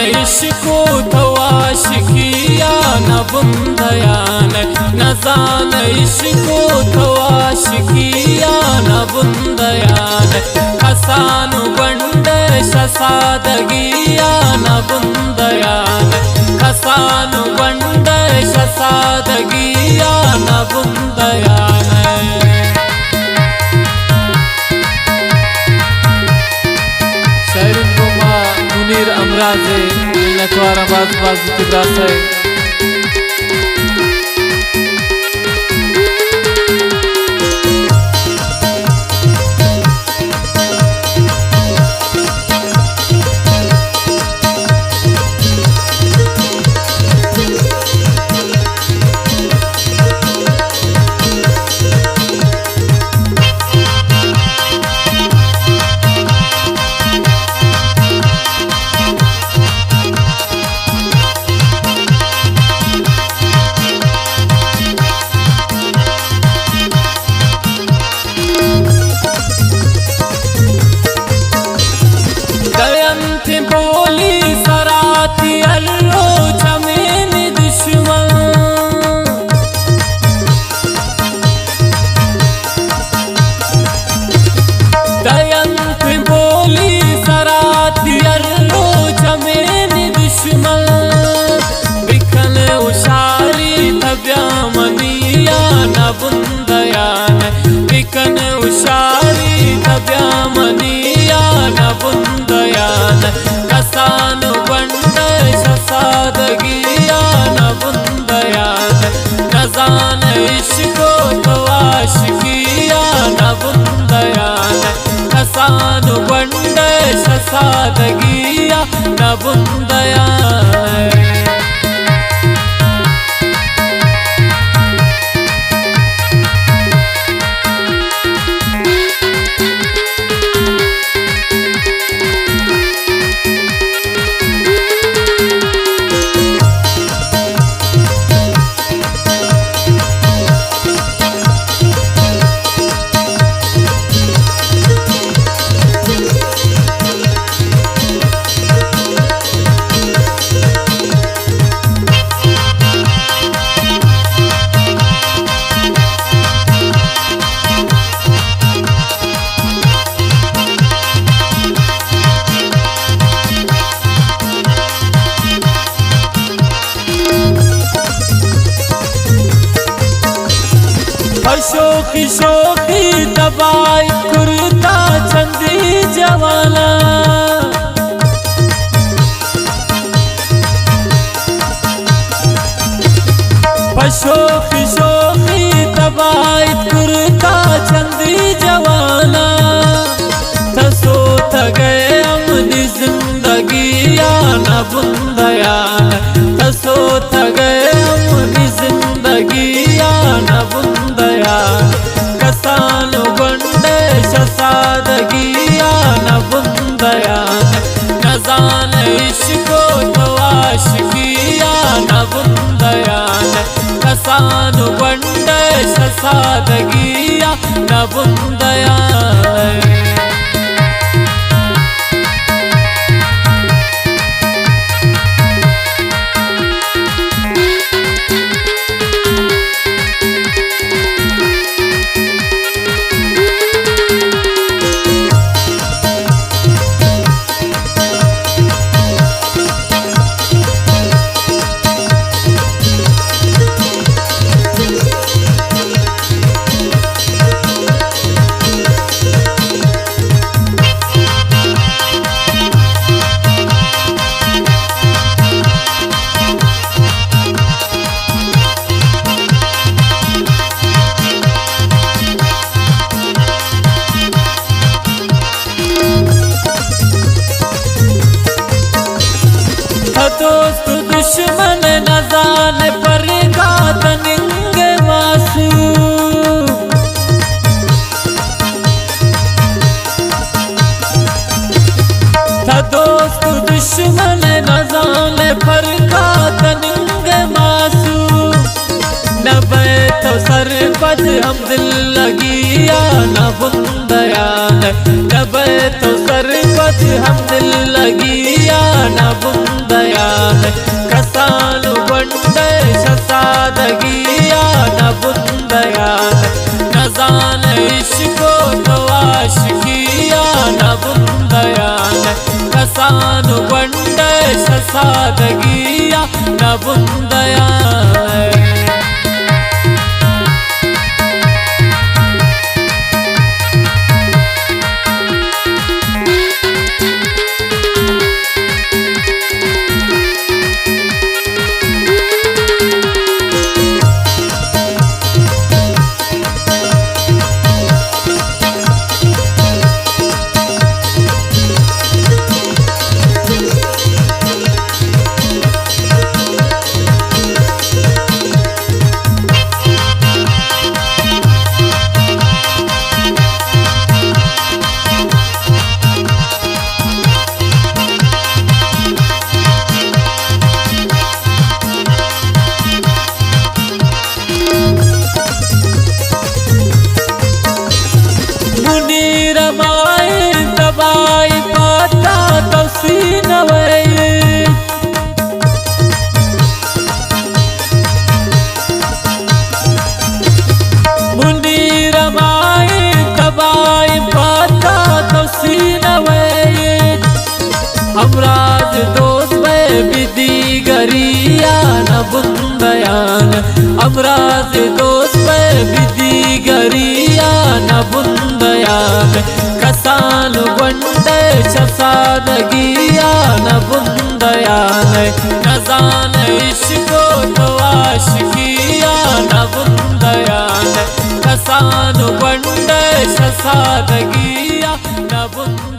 इश्को तवाशिकिया न बुंदयान नजान इश्को तवाशिकिया न बुंदयान हसानु बंड शसादगिया न बुंदयान हसानु बंड शसादगिया न बुंदयान मुनीर अमराजे नखवारा बाज किब्रास है बोली सराती अल्लो जमीन दुश्मन दयंत बोली सराती अल्लो जमीन दुश्मन बिखन उशारी तब्या मनिया न बुंदयान बिखन उशारी तब्या मनिया न बुंदयान कसानु बंड शसादगिया न बुंदयान नजान इश्को तवाशिकिया न बुंदयान कसानु बंड शसादगिया न बुंदयान शोखी शोखी दबाई कुर्ता चंदी जवाना शोखी शोखी दबाई कुर्ता चंदी जवाना तसो तगए अमनी जिंदगिया न बुंदयान तसो तगए अमनी जिंदगिया न बुंदयान कसानु बंड शसादगिया न बुंदयान नजान इश्को तवाशिकिया न बुंदयान कसानु बंड शसादगिया न बुंदयान दोस्त दुश्मन न जाने पर गादनिंगे मासू था दोस्त दुश्मन न जाने पर गादनिंगे मासू न बैठो सर बज हम दिल लगिया न बुंदयान न बैठो सर बज हम दिल लगिया न बुंदयान कसानु बंडे शसादगिया न बुंदयान नजान इश्को नवाश किया न बुंदयान कसानु बंडे शसादगिया न बुंदयान हमराज दोस्त में बिदी गरिया न बुंदयान हमराज दोस्त में बिदी गरिया न बुंदयान कसान बंडे शसादगिया न बुंदयान नजान इश्को नवाश किया न बुंदयान कसान बंडे शसादगिया न बुंदयान।